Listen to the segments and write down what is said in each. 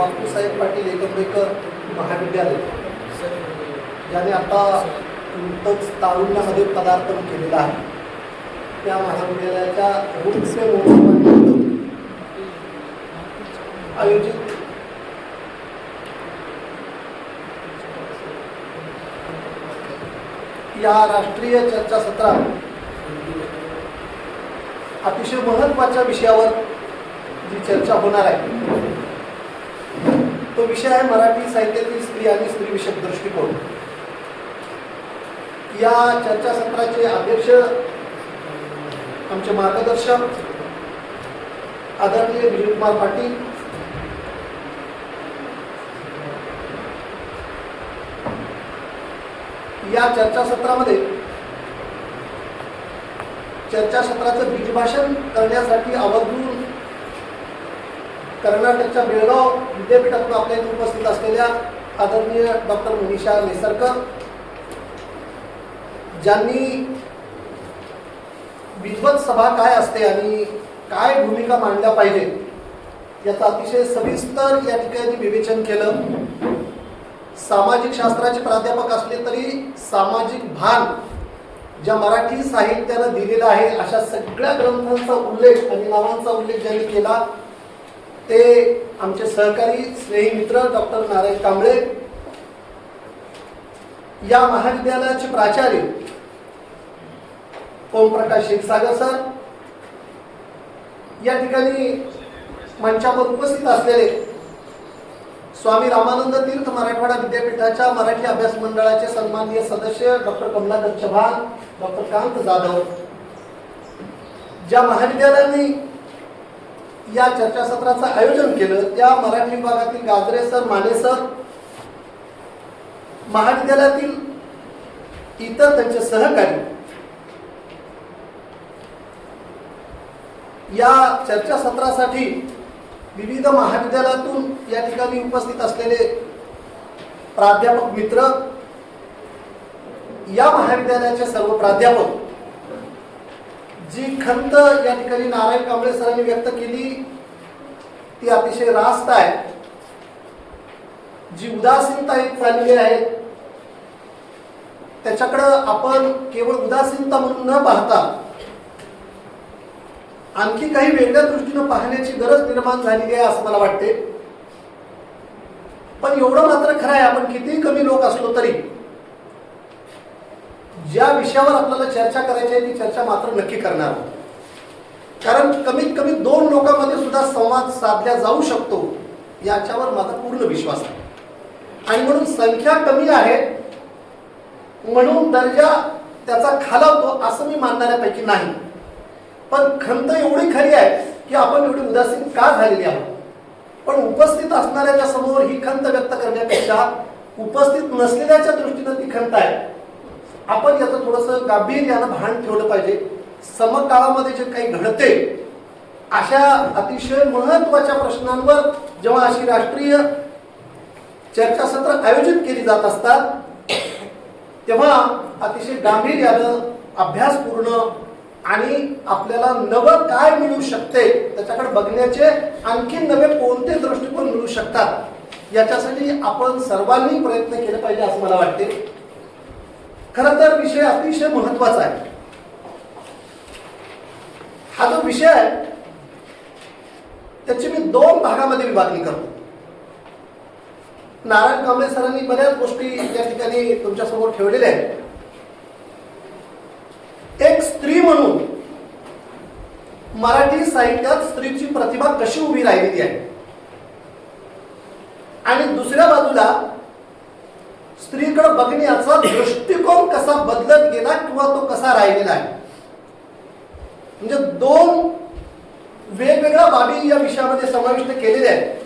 बापूसाहेब पाटील एकंबेकर महाविद्यालय ज्याने आता नुकतंच तारुण्यामध्ये पदार्पण केलेलं आहे, त्या महाविद्यालयाच्या रौप्य महोत्सवानिमित्त आयोजित या राष्ट्रीय चर्चासत्रात अतिशय महत्त्वाच्या विषयावर जी चर्चा होणार आहे तो विषय आहे मराठी साहित्यातील स्त्री आणि स्त्रीविषयक दृष्टिकोन. या चर्चासत्राचे अध्यक्ष आमचे मार्गदर्शक आदरणीय विजयकुमार पाटील, या चर्चासत्रामध्ये चर्चासत्राचं बीजभाषण करण्यासाठी आवर्जून कर्नाटकच्या बेळगाव विद्यापीठातून आपल्या इथे उपस्थित असलेल्या आदरणीय डॉक्टर मनीषा नेसरकर, ज्यांनी विद्वत सभा काय असते आणि काय भूमिका मांडल्या पाहिजे याचं अतिशय सविस्तर या ठिकाणी विवेचन केलं. सामाजिक शास्त्राचे प्राध्यापक असले तरी सामाजिक भान ज्या मराठी साहित्यानं दिलेला आहे अशा सगळ्या ग्रंथांचा उल्लेख आणि नावांचा उल्लेख ज्यांनी केला ते आमचे सहकारी स्नेही मित्र डॉक्टर नारायण कांबळे, या महाविद्यालयाचे प्राचार्य ओमप्रकाश क्षीरसागर सर, या ठिकाणी मंचावर उपस्थित असलेले स्वामी रामानंद तीर्थ मराठवाडा विद्यापीठाच्या मराठी अभ्यास मंडळाचे सन्माननीय सदस्य डॉक्टर कमलाकर चव्हाण, डॉक्टर कांत जाधव, ज्या महाविद्यालयाने या चर्चासत्राचं आयोजन केलं त्या मराठी विभागातील गाजरे सर, माने सर, महाविद्यालयातील इतर त्यांचे सहकारी, या चर्चासत्रासाठी विविध महाविद्यालयातून या ठिकाणी उपस्थित असलेले प्राध्यापक मित्र, या महाविद्यालयाचे सर्व प्राध्यापक, जी खंत या ठिकाणी नारायण कांबळे सरांनी व्यक्त केली ती अतिशय रास्त आहे. जी उदासीनता चाललेली आहे त्याच्याकडं आपण केवळ उदासीनता म्हणून न पाहता आणखी काही वेगळ्या दृष्टीने पाहण्याची गरज निर्माण झालेली आहे असं मला वाटते. पण एवढं मात्र खरं आहे, आपण कितीही कमी लोक असलो तरी ज्या विषयावर आपल्याला चर्चा करायची आहे ती चर्चा मात्र नक्की करणार आहोत. कारण कमीत कमी 2 लोकांमध्ये सुद्धा संवाद साधला जाऊ शकतो याच्यावर माझा पूर्ण विश्वास आहे. आणि म्हणून संख्या कमी आहे म्हणून दर्जा त्याचा खालावतो असं मी मानणाऱ्यापैकी नाही. पण खंत एवढी खरी आहे की आपण एवढी उदासीन का झालेली आहोत. पण उपस्थित असणाऱ्याच्या समोर ही खंत व्यक्त करण्यापेक्षा उपस्थित नसलेल्याच्या दृष्टीने ती खंत आहे. आपण याचं थोडंसं गांभीर्यानं भान ठेवलं पाहिजे. समकाळामध्ये जे काही घडते अशा अतिशय महत्त्वाच्या प्रश्नांवर जेव्हा अशी राष्ट्रीय चर्चासत्र आयोजित केली जात असतात तेव्हा अतिशय गांभीर्यानं अभ्यासपूर्ण आणि आपल्याला नवं काय मिळू शकते त्याच्याकडे बघण्याचे आणखी नवे कोणते दृष्टिकोन मिळू शकतात याच्यासाठी आपण सर्वांनी प्रयत्न केले पाहिजे असं मला वाटते. खरं तर विषय अतिशय महत्त्वाचा आहे. हा जो विषय आहे त्याची मी 2 भागामध्ये विभागणी करतो. नारायण कांबळे सरांनी बऱ्याच गोष्टी या ठिकाणी तुमच्या समोर ठेवलेल्या आहेत. एक स्त्री म्हणून मराठी साहित्यात स्त्रीची प्रतिभा कशी उभी राहिलेली आहे आणि दुसऱ्या बाजूला स्त्रीकडे बघण्याचा दृष्टिकोन कसा बदलत गेला किंवा तो कसा राहिलेला आहे. म्हणजे 2 वेगवेगळ्या बाबी या विषयामध्ये समाविष्ट केलेल्या आहेत.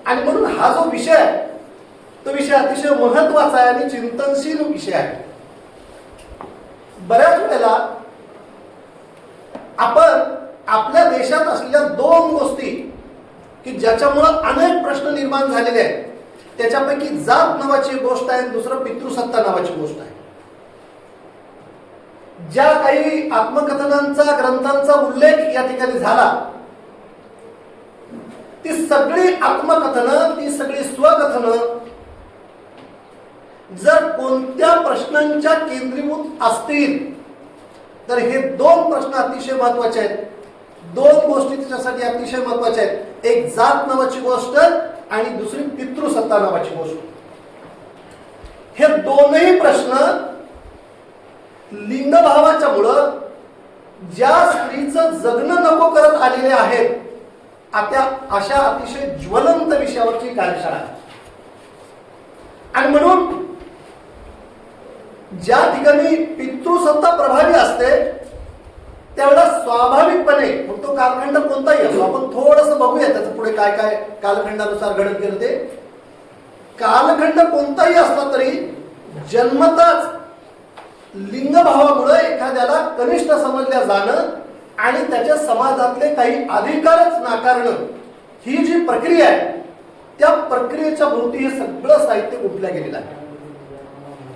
आणि म्हणून हा जो विषय आहे तो विषय अतिशय महत्त्वाचा आहे आणि चिंतनशील विषय आहे. बऱ्याच वेळेला आपण आपल्या देशात असलेल्या 2 गोष्टी की ज्याच्यामुळे अनेक प्रश्न निर्माण झालेले आहेत त्याच्यापैकी जात नावाची गोष्ट आहे, दुसरं पितृसत्ता नावाची गोष्ट आहे. ज्या काही आत्मकथनांचा ग्रंथांचा उल्लेख या ठिकाणी झाला ती सगळी आत्मकथनं, ती सगळी स्वकथनं जर कोणत्या प्रश्नांच्या केंद्रीभूत असतील तर हे दोन प्रश्न अतिशय महत्वाचे आहेत. दोन गोष्टी त्याच्यासाठी अतिशय महत्वाच्या आहेत. एक जात नावाची गोष्ट आणि दुसरी पितृसत्ता नावाची गोष्ट. हे दोनही प्रश्न लिंगभावाच्या मुळे ज्या स्त्रीचं जगणं नको करत आलेले आहेत अशा अतिशय ज्वलंत विषयावरची कार्यशाळा आहे. आणि म्हणून ज्या ठिकाणी पितृसत्ता प्रभावी असते त्यावेळेला स्वाभाविकपणे मग तो कालखंड कोणताही असो, आपण थोडस बघूया त्याचं पुढे काय काय कालखंडानुसार घडत गेलं ते. कालखंड कोणताही असला तरी जन्मताच लिंगभावामुळे एखाद्याला कनिष्ठ समजल्या जाणं आणि त्याच्या समाजातले काही अधिकारच नाकारणं ही जी प्रक्रिया आहे त्या प्रक्रियेच्या भोवती हे सगळं साहित्य गुंतलं गेलेलं आहे.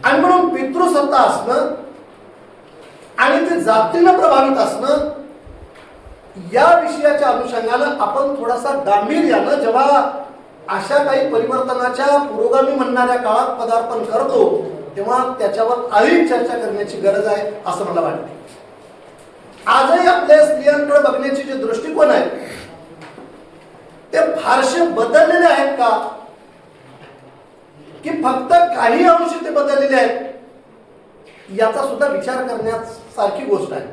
आणि म्हणून पितृसत्ता असणं आणि ते जातीनं प्रभावित असणं या विषयाच्या अनुषंगानं आपण थोडासा गांभीर्यानं जेव्हा अशा काही परिवर्तनाच्या पुरोगामी म्हणणाऱ्या काळात पदार्पण करतो तेव्हा त्याच्यावर अधिक चर्चा करण्याची गरज आहे असं मला वाटते. आजही आपल्या स्त्रियांकडे बघण्याचे जे दृष्टिकोन आहेत ते फारसे बदललेले आहेत का, की फक्त काही अंश ते बदललेले आहेत याचा सुद्धा विचार करण्यासारखी गोष्ट आहे.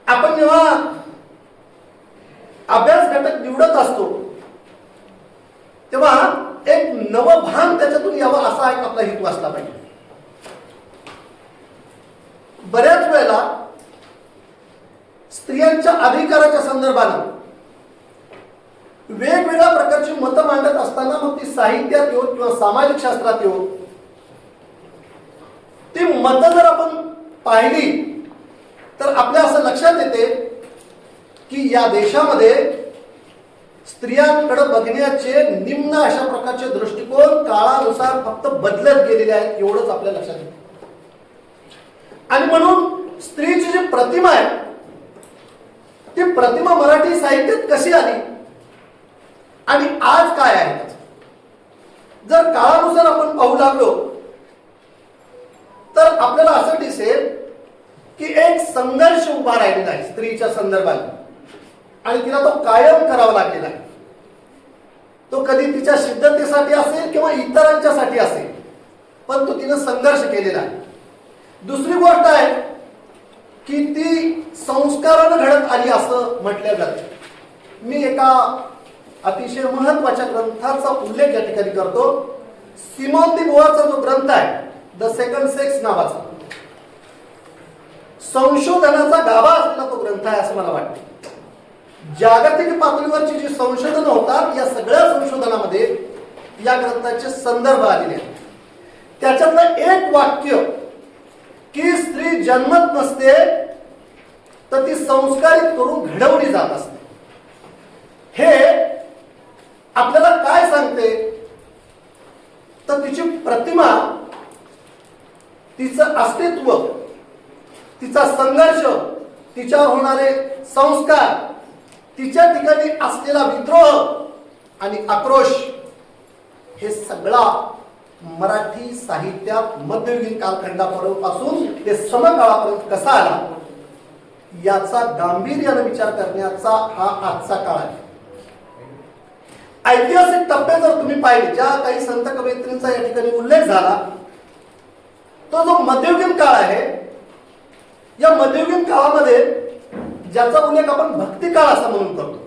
आपण जेव्हा अभ्यास घटक निवडत असतो तेव्हा एक नवभान त्याच्यातून यावं असा एक आपला हेतू असला पाहिजे. बऱ्याच वेळेला स्त्रियांच्या अधिकाराच्या संदर्भानं वेगवेगळ्या प्रकारची मतं मांडत असताना मग ती साहित्यात येऊ किंवा सामाजिक शास्त्रात येऊ ती मतं जर आपण पाहिली तर आपल्या असं लक्षात येते की या देशामध्ये स्त्रियांकडे बघण्याचे निम्न अशा प्रकारचे दृष्टिकोन काळानुसार फक्त बदलत गेलेले आहेत एवढंच आपल्या लक्षात येते. आणि म्हणून स्त्रीची जी प्रतिमा आहे ती प्रतिमा मराठी साहित्यात कशी आली आणि आज काय आहे जर काळानुसार आपण पाहू लागलो तर आपल्याला असं दिसेल की एक संघर्ष उभा राहिलेला आहे स्त्रीच्या संदर्भात आणि तिला तो कायम करावा लागलेला आहे. तो कधी तिच्या सिद्धतेसाठी असेल किंवा इतरांच्यासाठी असेल पण तो तिने संघर्ष केलेला आहे. दुसरी गोष्ट आहे की ती संस्कारानं घडत आली असं म्हटलं जातं. मी एका अतिशय महत्वाच्या ग्रंथाचा उल्लेख या ठिकाणी करतो. सिमोन दी बोआचा जो ग्रंथ आहे द सेकंड सेक्स नावाचा संशोधनाचा गाभा असलेला तो ग्रंथ आहे असं मला वाटतं. जागतिक पातळीवरची जी संशोधनं होतात या सगळ्या संशोधनामध्ये या ग्रंथाचे संदर्भ आलेले आहेत. त्याच्यातलं एक वाक्य की स्त्री जन्मत नसते तर ती संस्कारित करून घडवली जात असते हे आपल्याला काय सांगते तर तिची प्रतिमा, तिचं अस्तित्व, तिचा संघर्ष, तिच्यावर होणारे संस्कार, तिच्या ठिकाणी असलेला विद्रोह आणि आक्रोश हे सगळा मराठी साहित्यात मध्ययुगीन कालखंडापासून ते समकाळापर्यंत कसा आला याचा गांभीर्याने विचार करण्याचा हा आजचा काळ आहे. ऐतिहासिक टप्पे जर तुम्ही पाहिले ज्या काही संत कवयित्रींचा या ठिकाणी उल्लेख झाला तो जो मध्ययुगीन काळ आहे या मध्ययुगीन काळामध्ये ज्याचा उल्लेख आपण भक्ती काळ असा म्हणून करतो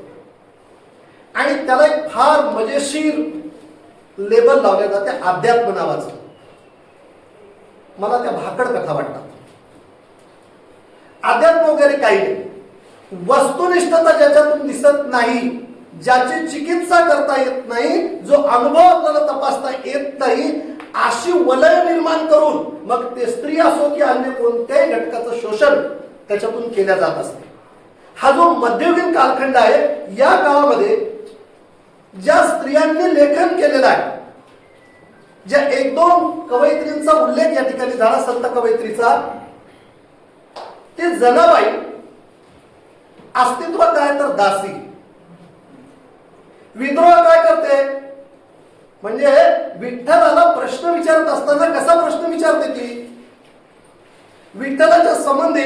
आणि त्याला एक फार मजेशीर लेबल लावले जाते अध्यात्म नावाचं. मला त्या भाकड कथा वाटतात. अध्यात्म वगैरे काही नाही, वस्तुनिष्ठता ज्याच्यातून दिसत नाही, ज्याची चिकित्सा करता येत नाही, जो अनुभव आपल्याला तपासता येत नाही अशी वलय निर्माण करून मग ते स्त्री असो की अन्य कोणत्याही घटकाचं शोषण त्याच्यातून केल्या जात असते. हा जो मध्ययुगीन कालखंड आहे या काळामध्ये ज्या स्त्रियांनी लेखन केलेलं आहे, ज्या एक दोन कवयित्रींचा उल्लेख या ठिकाणी झाला संत कवयित्रीचा, ते जनाबाई अस्तित्वात आहे तर दासी विद्रोह काय करते? म्हणजे विठ्ठलाला प्रश्न विचारत असताना कसा प्रश्न विचारते ती? विठ्ठलाच्या संबंधी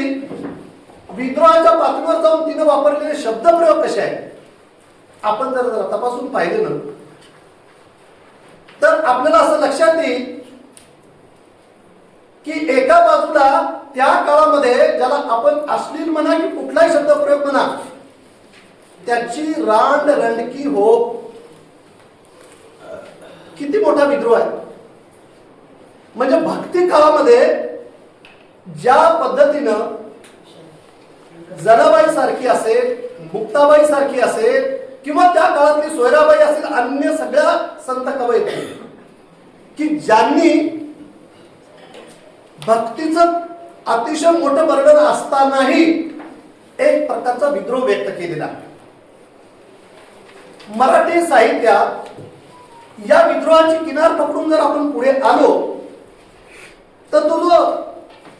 विद्रोहाच्या पातळीवर जाऊन तिने वापरलेले शब्दप्रयोग कसे आहेत आपण जर तपासून पाहिले ना, तर आपल्याला असं लक्षात येईल की एका बाजूला त्या काळामध्ये ज्याला आपण अश्लील म्हणा की कुठलाही शब्दप्रयोग म्हणा, त्याची रांड रंडकी हो, किती मोठा विद्रोह आहे. म्हणजे भक्ती काळामध्ये ज्या पद्धतीनं जनाबाई सारखी असेल, मुक्ताबाई सारखी असेल, किंवा त्या काळातली सोयराबाई असेल, अन्य सगळ्या संत कवयित्री की ज्यांनी भक्तीचं अतिशय मोठं वर्णन असतानाही एक प्रकारचा विद्रोह व्यक्त केलेला. मराठी साहित्यात या विद्रोहाची किनार पकडून जर आपण पुढे आलो तर तो जो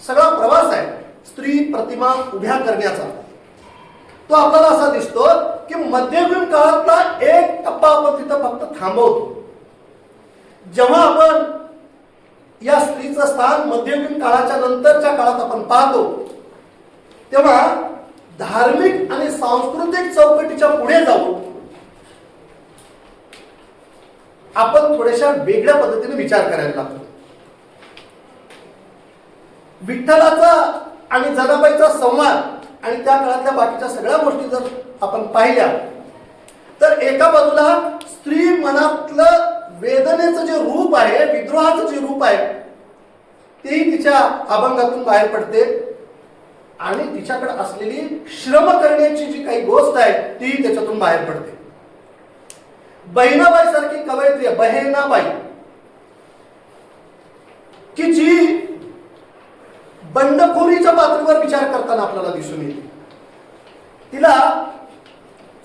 सगळा प्रवास आहे स्त्री प्रतिमा उभ्या करण्याचा, तो आपल्याला असा दिसतो की मध्ययुगीन काळातला एक टप्पा आपण तिथं फक्त थांबवतो. जेव्हा आपण या स्त्रीचं स्थान मध्ययुगीन काळाच्या नंतरच्या काळात आपण पाहतो, तेव्हा धार्मिक आणि सांस्कृतिक चौकटीच्या पुढे जाऊन आपण थोड्याशा वेगळ्या पद्धतीने विचार करायला लागतो. विठ्ठलाचा आणि जनाबाईचा संवाद आणि त्या काळातल्या बाकीच्या सगळ्या गोष्टी जर आपण पाहिल्या तर एका बाजूला स्त्री मनातलं वेदनेचं जे रूप आहे, विद्रोहाचं जे रूप आहे, तेही तिच्या अभंगातून बाहेर पडते आणि तिच्याकडे असलेली श्रम करण्याची जी काही गोष्ट आहे तीही त्याच्यातून बाहेर पडते. बहिणाबाई सारखी कवयित्री आहे, बहिणाबाई, की जी बंडखोरीच्या पातळीवर विचार करताना आपल्याला दिसून येते. तिला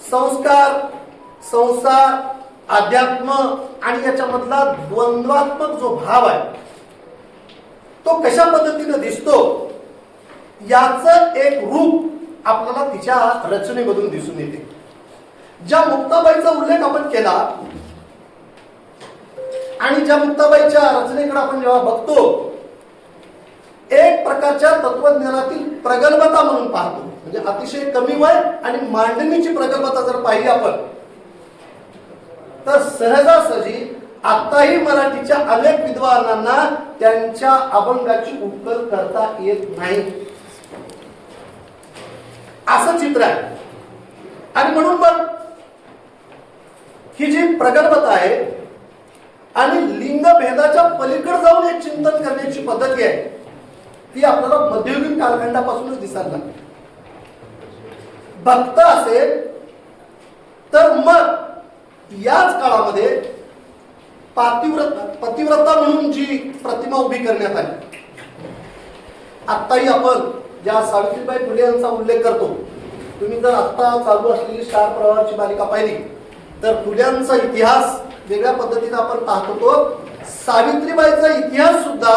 संस्कार, संसार, अध्यात्म आणि याच्यामधला द्वंद्वात्मक जो भाव आहे तो कशा पद्धतीने दिसतो याचं एक रूप आपल्याला तिच्या रचनेमधून दिसून येते. ज्या मुक्ताबाईचा उल्लेख आपण केला आणि ज्या मुक्ताबाईच्या रचनेकडे आपण जेव्हा बघतो, एक प्रकारच्या तत्वज्ञानातील प्रगल्भता म्हणून पाहतो. म्हणजे अतिशय कमी वय आणि मांडणीची प्रगल्भता जर पाहिली आपण तर सहजासहजी आताही मराठीच्या अनेक विद्वानांना त्यांच्या अभंगाची उकल करता येत नाही असं चित्र आहे. आणि म्हणून मग ही जी प्रगल्भता आहे आणि लिंगभेदाच्या पलीकडे जाऊन एक चिंतन करण्याची पद्धती आहे ती आपल्याला मध्ययुगीन कालखंडापासूनच दिसायला लागते. भक्त असेल तर मग याच काळामध्ये पतिव्रता म्हणून जी प्रतिमा उभी करण्यात आली. आत्ताही आपण ज्या सावित्रीबाई फुले यांचा उल्लेख करतो, तुम्ही जर आत्ता चालू असलेली स्टार प्रवाहाची मालिका पाहिली तर फुल्यांचा इतिहास वेगळ्या पद्धतीने आपण पाहतो. सावित्रीबाईचा इतिहास सुद्धा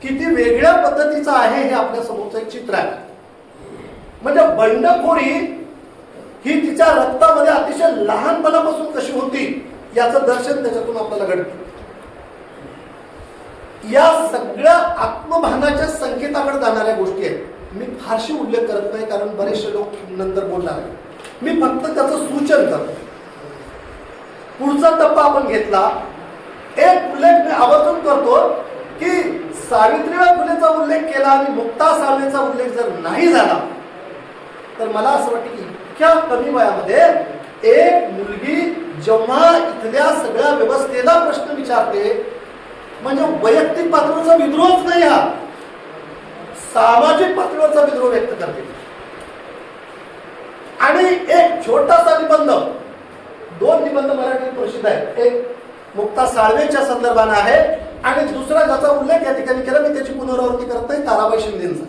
किती वेगळ्या पद्धतीचा आहे हे आपल्या समोरचं एक चित्र आहे. म्हणजे बंडखोरी ही तिच्या रक्तामध्ये अतिशय लहानपणापासून कशी होती याचं दर्शन त्याच्यातून आपल्याला घडतं. या सगळ्या आत्मभानाच्या संकेताकडे जाणाऱ्या गोष्टी आहेत. मी फारशी उल्लेख करत नाही कारण बरेचसे लोक नंतर बोलणार आहेत. मी फक्त त्याचं सूचन करतो. पुढचा टप्पा आपण घेतला, एक उल्लेख मी आवर्जून करतो की सावित्रीबाई फुलेचा उल्लेख केला आणि मुक्ता साळवेचा उल्लेख जर नाही झाला तर मला असं वाटतं की इतक्या कमी वयामध्ये एक मुलगी जेव्हा इथल्या सगळ्या व्यवस्थेला प्रश्न विचारते, म्हणजे वैयक्तिक पातळीवरचा विद्रोहच नाही, हा सामाजिक पातळीवरचा विद्रोह व्यक्त करते. आणि एक छोटासा निबंध, दोन निबंध मराठीत प्रसिद्ध आहेत. एक मुक्ता साळवेच्या संदर्भाने आहे आणि दुसरा ज्याचा उल्लेख या ठिकाणी केला, मी त्याची पुनरावृत्ती करत नाही, ताराबाई शिंदेचा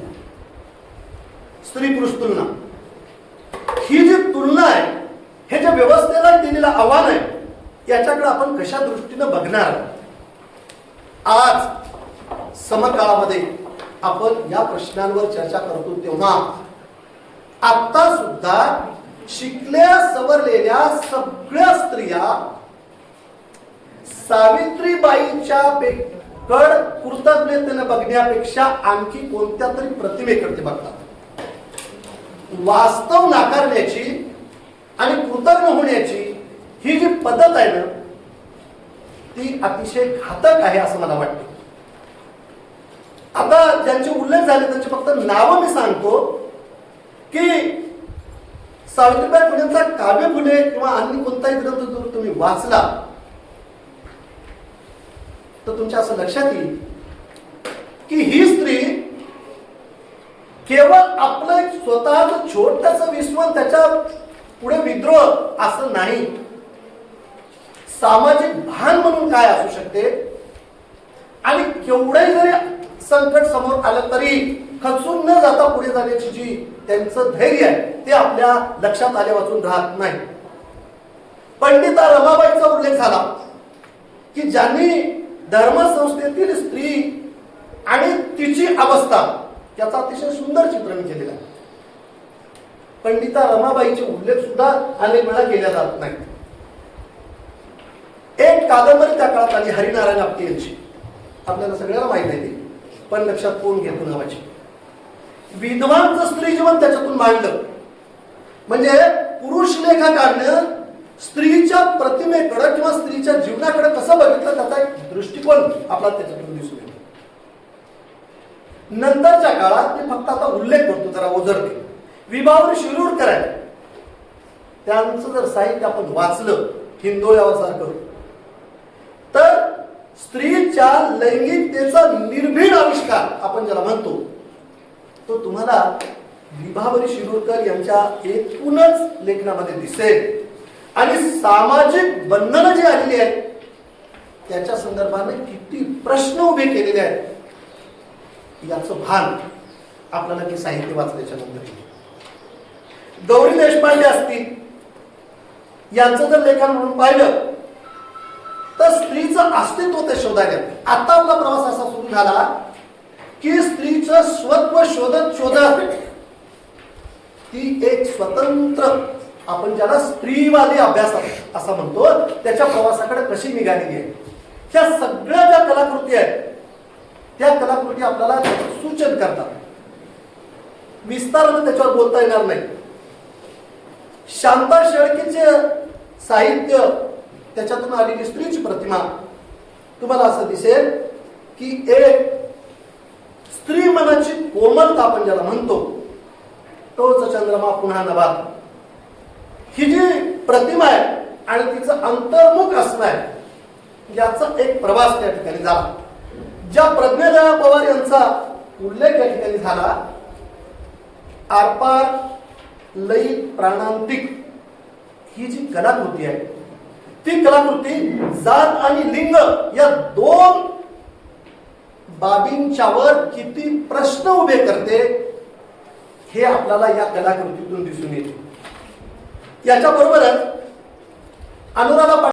स्त्री पुरुष तुलना. ही जी तुलना आहे, हे जे व्यवस्थेला दिलेलं आव्हान आहे, याच्याकडे आपण कशा दृष्टीने बघणार. आज समकाळामध्ये आपण या प्रश्नांवर चर्चा करतो तेव्हा आता सुद्धा शिकल्या सवरलेल्या सगळ्या स्त्रिया सावित्रीबाईच्या कड कृतज्ञतेने बघण्यापेक्षा आणखी कोणत्या तरी प्रतिमेकडे बघतात. वास्तव नाकारण्याची आणि कृतज्ञ होण्याची ही जी पद्धत आहे ना, ती अतिशय घातक आहे असं मला वाटतं. आता ज्यांचे उल्लेख झाले त्यांचे फक्त नावं मी सांगतो की सावित्रीबाई फुलेंचा काव्य फुले किंवा अन्य कोणताही ग्रंथ जर तुम्ही वाचला तर तुमच्या असं लक्षात येईल की ही स्त्री केवळ आपलं एक स्वतःच छोटस विश्व त्याच्या पुढे विद्रोह असं नाही, सामाजिक भान म्हणून काय असू शकते आणि केवढंही जरी संकट समोर आलं तरी खचून न जाता पुढे जाण्याची जी त्यांचं धैर्य आहे ते आपल्या लक्षात आल्या वाचून राहत नाही. पंडिता रमाबाईचा उल्लेख झाला की ज्यांनी धर्मसंस्थेतील स्त्री आणि तिची अवस्था याचा अतिशय सुंदर चित्रण केलेलं आहे. पंडिता रमाबाईचे उल्लेख सुद्धा अनेक वेळा केल्या जात नाही. एक कादंबरी त्या काळात आली हरिनारायण आपटे यांची, आपल्याला सगळ्यांना माहित आहे ती, पण लक्षात कोण घेतो नावाची. विद्वांचं स्त्री जीवन त्याच्यातून मांडलं. म्हणजे पुरुष लेखकानं स्त्रीच्या प्रतिमेकडे किंवा स्त्रीच्या जीवनाकडे कसं बघितलं त्याचा एक दृष्टिकोन आपला त्याच्यातून दिसून येतो. नंतरच्या काळात मी फक्त आता उल्लेख करतो, जरा ओझरते. विभावरी शिरूरकर आहे, त्यांचं जर साहित्य आपण वाचलं हिंदोळ्यासारखं तर स्त्रीच्या लैंगिकतेचा निर्भीड आविष्कार आपण ज्याला म्हणतो तो तुम्हाला विभावरी शिरूरकर यांच्या एकूणच लेखनामध्ये दिसेल. आणि सामाजिक बंधनं जी आलेली आहेत त्याच्या संदर्भाने किती प्रश्न उभे केलेले आहेत याचं भान आपल्याला ते साहित्य वाचल्याच्या नंतर. गौरी देशपांडे असतील, यांचं जर लेखन म्हणून पाहिलं तर स्त्रीचं अस्तित्व ते शोधायला. आता आपला प्रवास असा सुरू झाला की स्त्रीचं स्वत्व शोधत शोधत ती एक स्वतंत्र, आपण ज्याला स्त्रीवादी अभ्यास असा म्हणतो, त्याच्या प्रवासाकडे कशी निघालेली आहे. ह्या सगळ्या ज्या कलाकृती आहेत त्या कलाकृती आपल्याला सूचन करतात. विस्ताराने त्याच्यावर बोलता येणार नाही. शांता शेळकेचे साहित्य त्याच्यातून आलेली स्त्रीची प्रतिमा तुम्हाला असं दिसेल की एक स्त्री मनाची कोमलता आपण ज्याला म्हणतो, तोच चंद्रमा पुन्हा नभा, ही जी प्रतिमा आहे आणि तिचं अंतर्मुख असणं आहे याचा एक प्रवास त्या ठिकाणी झाला. ज्या प्रज्ञादया पवार यांचा उल्लेख या ठिकाणी झाला, आरपार लयित प्राणांतिक ही जी कलाकृती आहे ती कलाकृती जात आणि लिंग या दोन बाबींच्यावर किती प्रश्न उभे करते हे आपल्याला या कलाकृतीतून दिसून येते. याच्याबरोबरच अनुराधा